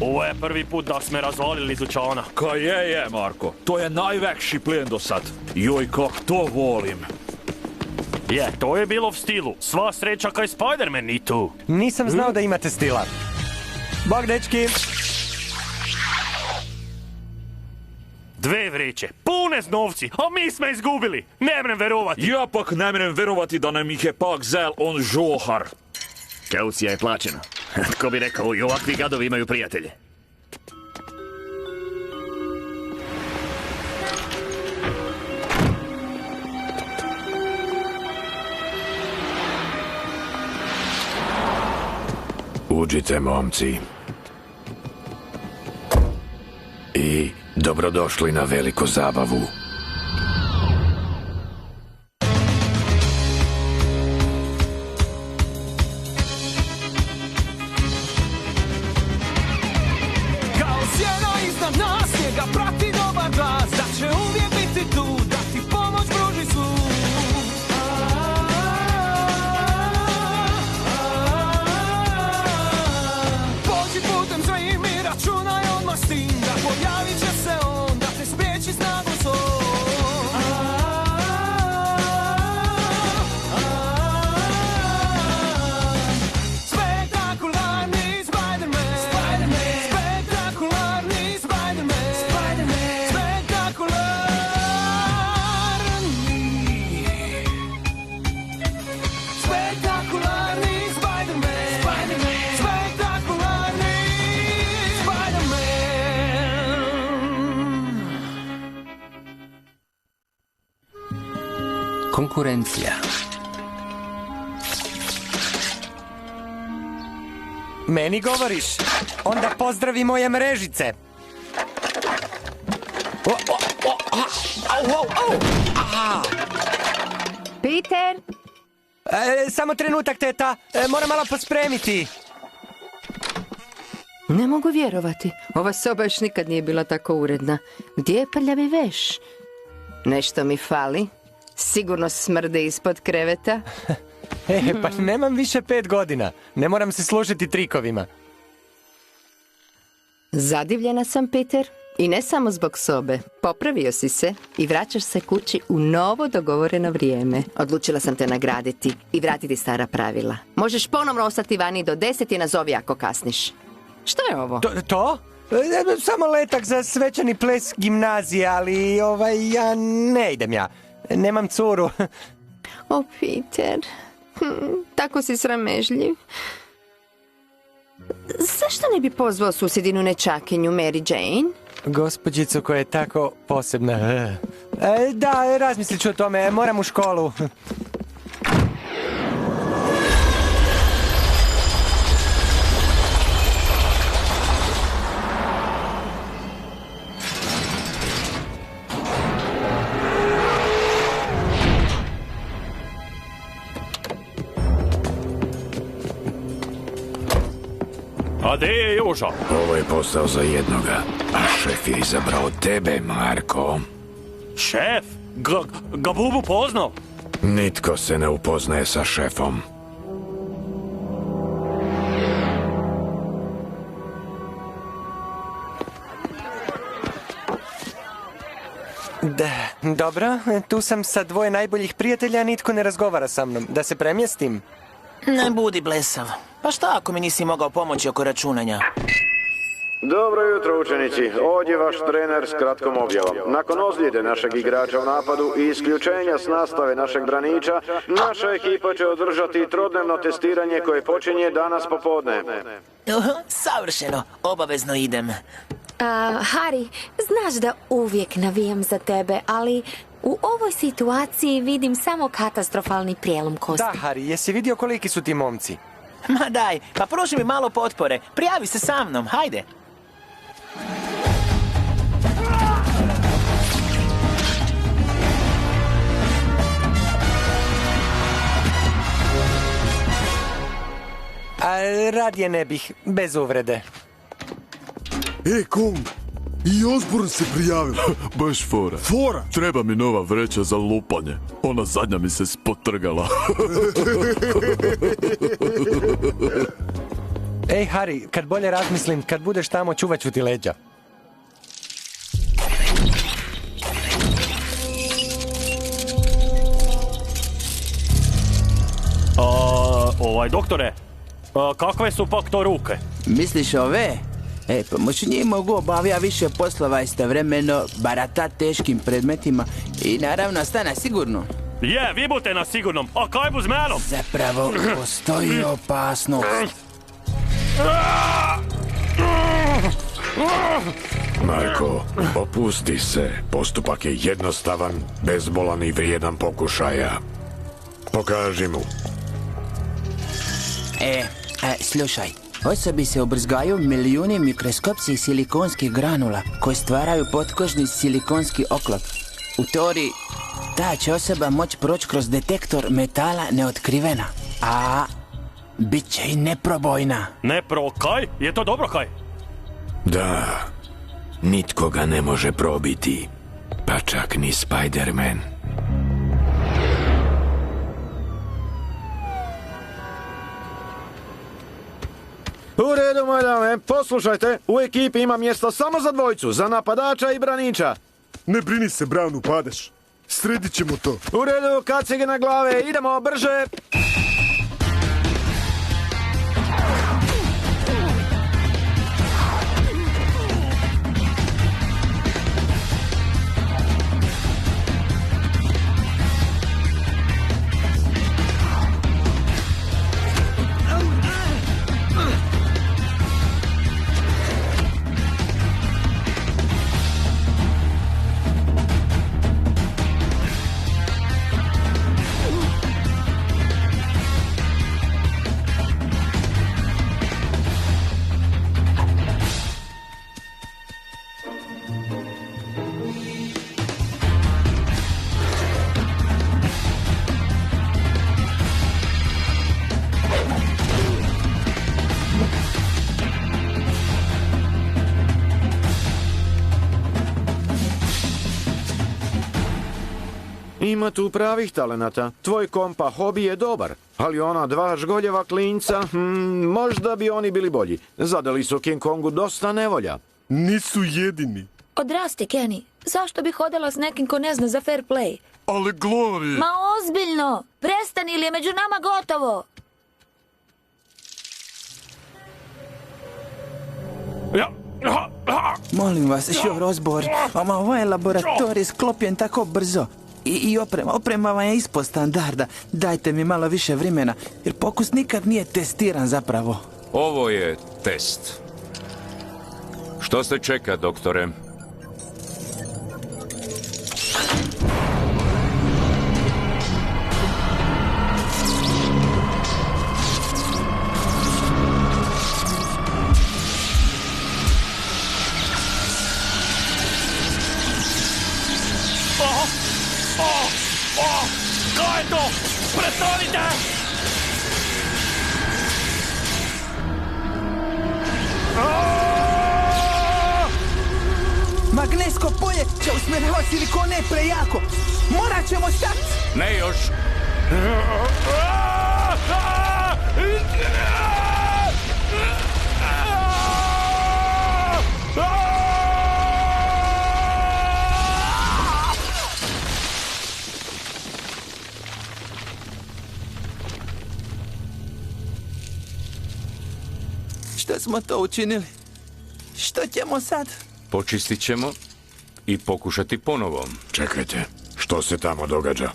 Ovo je prvi put da sme razvalili dućana. Ka je, Marko. To je najvekši plen do sad. Joj, kak to volim. Je, to je bilo v stilu. Sva sreća kaj Spider-Man ni tu. Nisam znao da imate stila. Bog, dečki! 2 vreće, pune s novci, a mi smo izgubili. Ne mrem verovati. Ja pak ne mrem verovati da nam ih je pak zel on žohar. Kaucija je plaćena. Tko bi rekao, i ovakvi gadovi imaju prijatelje. Uđite, momci. I dobrodošli na veliku zabavu. Kao sjena iznad nas, njega prati dobar glas, da će uvijek biti tu, da ti pomoć pruži svu. Pođi putem svojim i računaj odmah s tim, da pojavit će se on, da te spriječi snagom svom. Spektakularni Spider-Man, spektakularni Spider-Man, spektakularni. Spektakularni Spider-Man, spektakularni Spider-Man. Konkurencija. Meni govoriš? Onda pozdravi moje mrežice. Peter! Samo trenutak, teta. Moram malo pospremiti. Ne mogu vjerovati. Ova soba još nikad nije bila tako uredna. Gdje je prljavi veš? Nešto mi fali. Sigurno smrde ispod kreveta. Pa nemam više 5 godina. Ne moram se služiti trikovima. Zadivljena sam, Peter. I ne samo zbog sobe. Popravio si se i vraćaš se kući u novo dogovoreno vrijeme. Odlučila sam te nagraditi i vratiti stara pravila. Možeš ponovno ostati vani do 10 i nazovi ako kasniš. Što je ovo? To? Samo letak za svečani ples gimnazije, ali ja ne idem ja. Nemam curu. O, Peter, tako si sramežljiv. Zašto ne bi pozvao susjedinu nečakinju Mary Jane? Gospođicu koja je tako posebna. Da, razmislit ću o tome. Moram u školu. A gdje je Joža? Ovo je posao za jednoga, a šef je izabrao tebe, Marko. Šef? Ga Bubu poznao? Nitko se ne upoznaje sa šefom. Dobro, tu sam sa 2 najboljih prijatelja, nitko ne razgovara sa mnom. Da se premjestim? Ne budi blesav. Pa šta ako mi nisi mogao pomoći oko računanja? Dobro jutro, učenici. Ovdje je vaš trener s kratkom objavom. Nakon ozljede našeg igrača u napadu i isključenja s nastave našeg braniča, naša ekipa će održati trodnevno testiranje koje počinje danas popodne. Savršeno, obavezno idem. Harry, znaš da uvijek navijam za tebe, ali u ovoj situaciji vidim samo katastrofalni prijelom kosti. Da, Harry, jesi vidio koliki su ti momci? Ma daj, pa pruži mi malo potpore. Prijavi se sa mnom, hajde. Radije ne bih, bez uvrede. Kong, i Osborn se prijavio. Baš fora. Fora? Treba mi nova vreća za lupanje. Ona zadnja mi se spotrgala. Ej, Harry, kad bolje razmislim, kad budeš tamo, čuvat ću ti leđa. Doktore, kakve su pak to ruke? Misliš ove? Pomoću njih mogu obavlja više poslova istovremeno, barata teškim predmetima i naravno stana sigurno. Je, vi budete na sigurnom, a kaj bu s menom? Zapravo, postoji opasnost. Marko, opusti se. Postupak je jednostavan, bezbolan i vrijedan pokušaja. Pokaži mu. Slušaj. Osobi se ubrzgaju milijuni mikroskopskih silikonskih granula koji stvaraju potkožni silikonski oklop. U teoriji, ta će osoba moći proći kroz detektor metala neotkrivena, a bit će i neprobojna. Kaj? Je to dobro kaj? Da, nitko ga ne može probiti, pa čak ni Spider-Man. U redu, moje dame, poslušajte, u ekipi ima mjesta samo za dvojicu, za napadača i braniča. Ne brini se, Brown, upadeš. Sredit ćemo to. U redu, kacige na glave, idemo brže. Ima tu pravih talenata. Tvoj kompa Hobi je dobar, ali ona dva žgoljeva klinca, možda bi oni bili bolji. Zadali su King Kongu dosta nevolja. Nisu jedini. Odrasti, Kenny. Zašto bih hodala s nekim ko ne zna za fair play? Ali Glory... Ma ozbiljno! Prestani ili je među nama gotovo! Molim vas, Sure Osborn, ovaj laboratorij je sklopljen tako brzo. I oprema vam je ispod standarda. Dajte mi malo više vremena, jer pokus nikad nije testiran zapravo. Ovo je test. Što se čeka, doktore? Kaj je to? Prestanite! Magnetsko polje će usmjeravati silikone prejako. Morat ćemo stati. Ne još. Što smo to učinili? Što ćemo sad? Počistit ćemo i pokušati ponovo. Čekajte, što se tamo događa?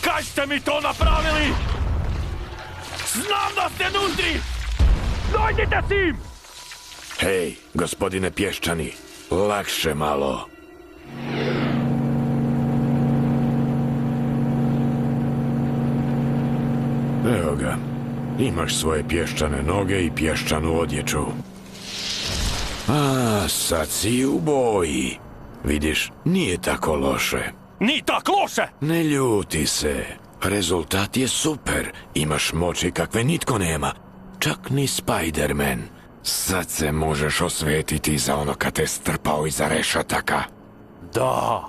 Kaj ste mi to napravili? Znam da ste nužni! Dojdite s njim! Hej, gospodine Pješčani, lakše malo. Evo ga. Imaš svoje pješčane noge i pješčanu odjeću. A, sad si u boji. Vidiš, nije tako loše. Ni tak loše! Ne ljuti se. Rezultat je super. Imaš moći kakve nitko nema. Čak ni Spider-Man. Sad se možeš osvetiti za ono kad te strpao iza rešataka. Da.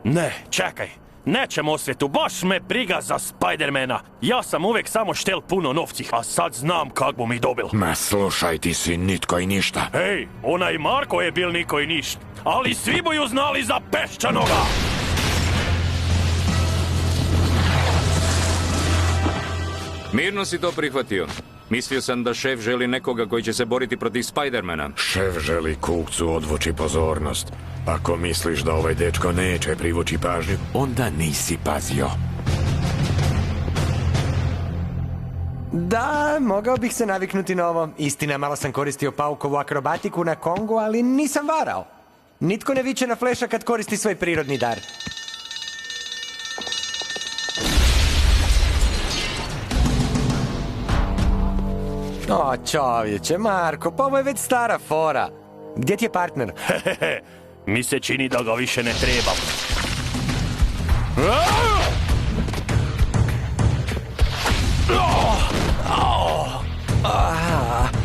Ne, čekaj. Nećem osvetu, baš me briga za Spidermana. Ja sam uvek samo štel puno novcih, a sad znam kak bom ih dobil. Ma slušaj, ti si nitko i ništa. Hej, onaj Marko je bil niko i ništ. Ali svi boju znali za Peščanoga. Mirno si to prihvatio. Mislio sam da šef želi nekoga koji će se boriti protiv Spidermana. Šef želi kukcu odvući pozornost. Ako misliš da ovaj dečko neće privući pažnju, onda nisi pazio. Da, mogao bih se naviknuti na ovo. Istina, malo sam koristio paukovu akrobatiku na Kongu, ali nisam varao. Nitko ne viče na Flasha kad koristi svoj prirodni dar. O, čovječe, Marko, pa ovo je već stara fora. Gdje ti je partner? Mi se čini da ga više ne trebam.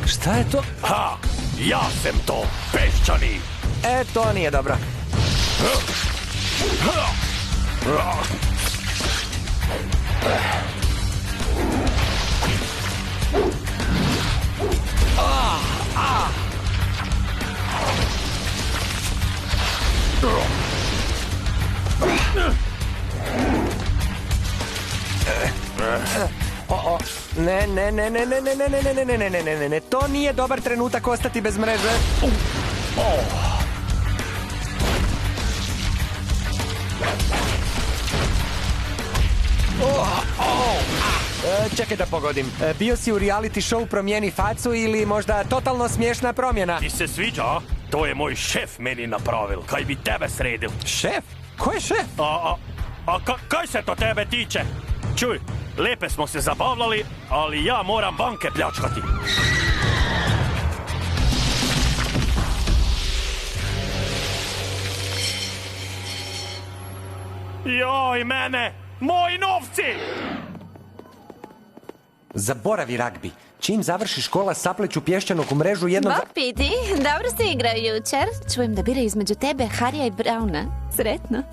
Šta je to? Ha! Ja sam to, Peščani! E, to nije dobro. Ne, to nije dobar trenutak ostati bez mreže. Čekaj da pogodim. Bio si u reality show Promijeni facu ili možda totalno smiješna promjena? Ti se sviđa, a? To je moj šef meni napravil. Kaj bi tebe sredil? Šef? Ko je šef? Kaj se to tebe tiče? Čuj, lepe smo se zabavljali, ali ja moram banke pljačkati. Joj, mene! Moji novci! Zaboravi ragbi. Čim završi škola, sapleću pješčanog u mrežu jedno... Bok, Piti, dobro se igrao jučer. Čujem da biraju između tebe, Harija i Brauna. Sretno.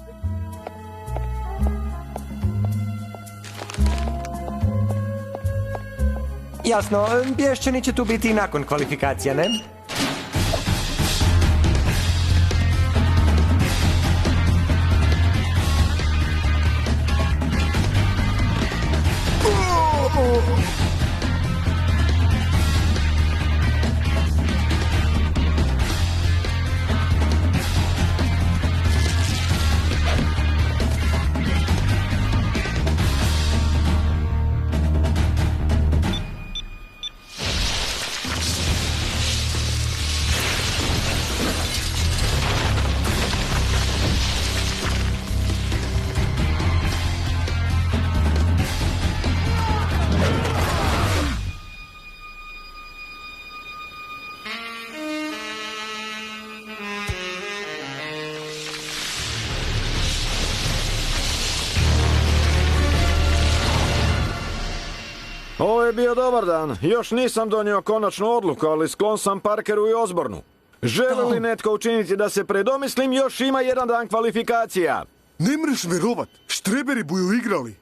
Jasno, pješčani će tu biti i nakon kvalifikacija, ne? Ovo je bio dobar dan. Još nisam donio konačnu odluku, ali sklon sam Parkeru i Osbornu. Želi li netko učiniti da se predomislim, još ima jedan dan kvalifikacija. Ne mreš verovat, štreberi buju igrali.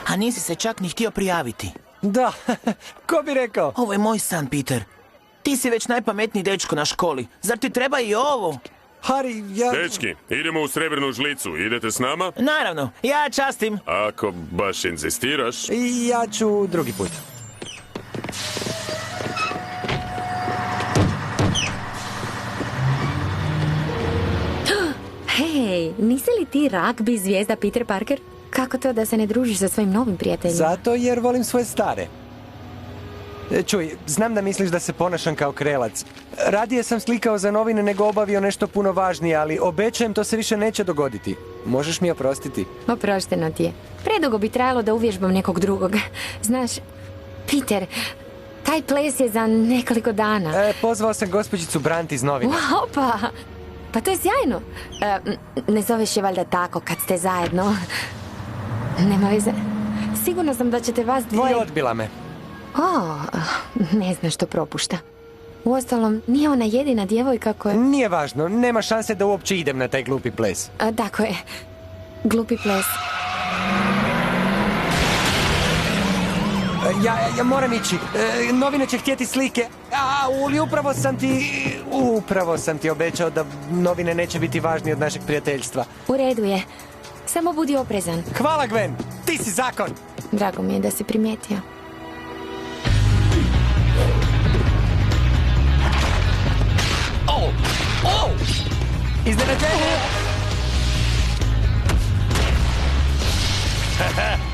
A nisi se čak ni htio prijaviti. Da, ko bi rekao? Ovo je moj san, Peter. Ti si već najpametniji dečko na školi. Zar ti treba i ovo? Harry, ja... Dečki, idemo u Srebrnu žlicu. Idete s nama? Naravno, ja častim. Ako baš insistiraš. Ja ću drugi put. Hej, nisi li ti ragbi zvijezda Peter Parker? Kako to da se ne družiš sa svojim novim prijateljima? Zato jer volim svoje stare. Čuj, znam da misliš da se ponašam kao krelac. Radije sam slikao za novine nego obavio nešto puno važnije, ali obećajem to se više neće dogoditi. Možeš mi oprostiti? Oprošteno ti je. Predugo bi trajalo da uvježbam nekog drugog. Znaš, Peter, taj ples je za nekoliko dana. Pozvao sam gospođicu Brandt iz novina. Opa! Pa to je sjajno. Ne zoveš je valjda tako kad ste zajedno. Nema veze. Sigurno sam da ćete vas dvoje... I odbila me. Ne znam što propušta. Uostalom, nije ona jedina djevojka koja... Nije važno, nema šanse da uopće idem na taj glupi ples. Tako je. Glupi ples. Ja moram ići. Novine će htjeti slike. Ali upravo sam ti obećao da novine neće biti važnije od našeg prijateljstva. U redu je. Samo budi oprezan. Hvala, Gwen. Ti si zakon. Drago mi je da si primijetio. Iznenađenje!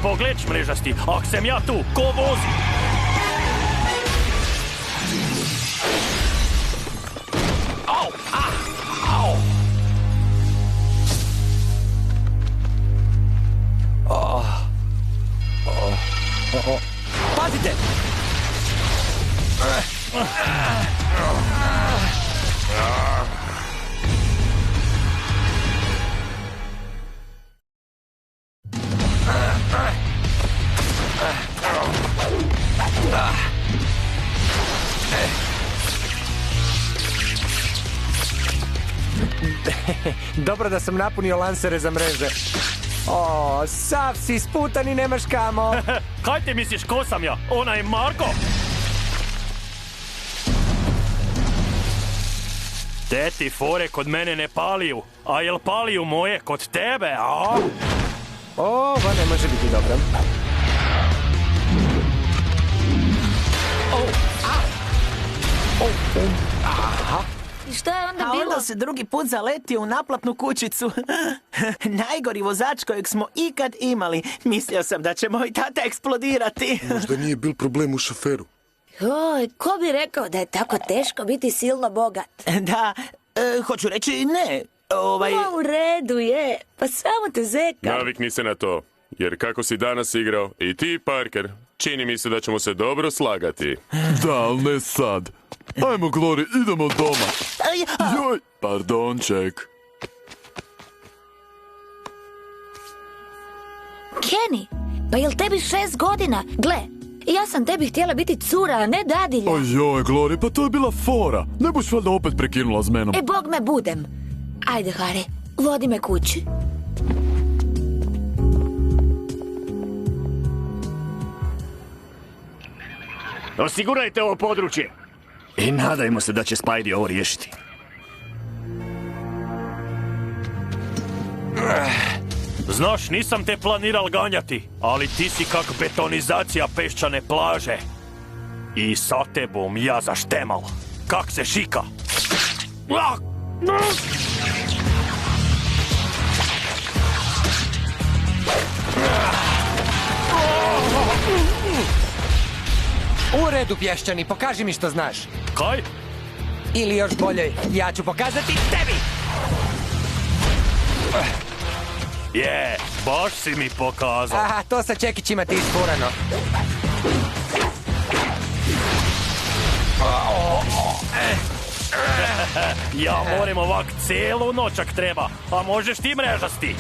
Pogled, mrežasti, ak sem ja tu, ko vozi? Pazite! Dobro da sam napunio lansere za mreže. Sav si sputan i nemaš kamo. Kaj ti misliš, ko sam ja? Ona je Marko? Te ti fore kod mene ne paliju, a jel paliju moje kod tebe, a? Ovo ne može biti dobro. I šta je onda bilo? Onda se drugi put zaletio u naplatnu kućicu. Najgori vozač kojeg smo ikad imali. Mislio sam da će moj tata eksplodirati. Možda nije bil problem u šoferu. Joj, ko bi rekao da je tako teško biti silno bogat? Da, hoću reći ne. U redu je, pa samo te zeka. Navikni se na to, jer kako si danas igrao, i ti, Parker, čini mi se da ćemo se dobro slagati. Da, ali ne sad. Ajmo, Glory, idemo doma. Joj, pardonček. Kenny, pa jel tebi 6 godina? Gle, ja sam tebi htjela biti cura, a ne dadilja. Ojoj, Glory, pa to je bila fora. Ne buš valjda opet prekinula s menom. Bog me budem. Ajde, Harry, vodi me kući. Osigurajte ovo područje. I nadajmo se da će Spidey ovo riješiti. Znaš, nisam te planiral ganjati, ali ti si kak betonizacija peščane plaže. I sa tebom ja zaštemal. Kak se šika? U redu, pješčani, pokaži mi što znaš. Kaj? Ili još bolje, ja ću pokazati tebi! Baš si mi pokazao. Aha, to sa čekićima ti ispurano. Ja moram ovak cijelu noć ak treba, a možeš ti mrežasti.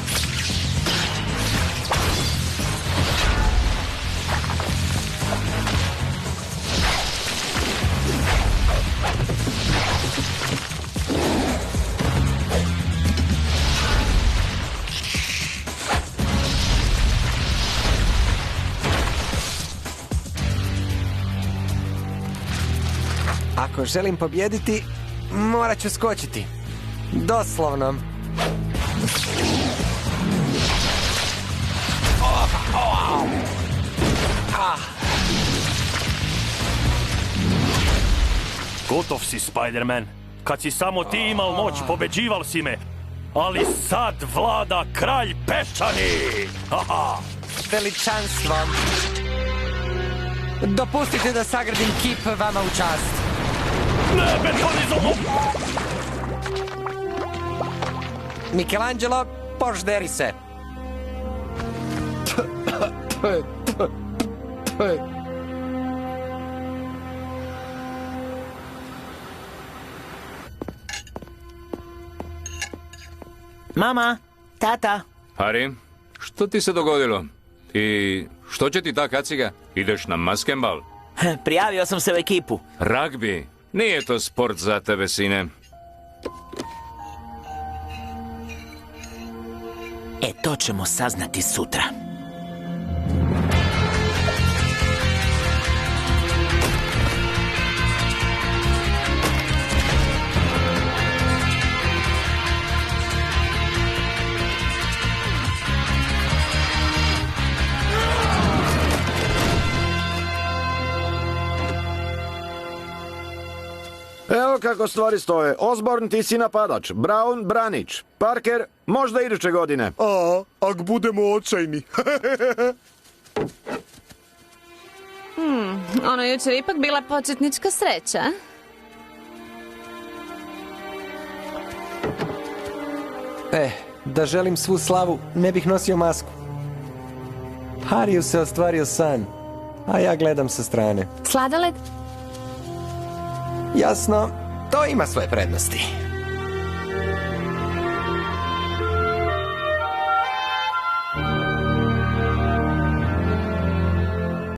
Ako želim pobjediti, morat ću skočiti. Doslovno. Gotov si, Spider-Man. Kad si samo ti imal moć, pobeđival si me. Ali sad vlada kralj peščani. Veličanstvo. Dopustite da sagradim kip vama u čast. Ne, betonizo! Michelangelo, požderi se. Mama, tata. Harry, što ti se dogodilo? I što će ti ta kaciga? Ideš na maskembal? Prijavio sam se u ekipu. Ragbi? Nije to sport za tebe, sine. To ćemo saznati sutra. Evo kako stvari stoje. Osborn, ti si napadač. Brown, branič. Parker, možda iduće godine. Ak budemo očajni. Ono jučer ipak bila početnička sreća. Da želim svu slavu, ne bih nosio masku. Hariju se ostvario san, a ja gledam sa strane. Sladoled? Jasno, to ima svoje prednosti.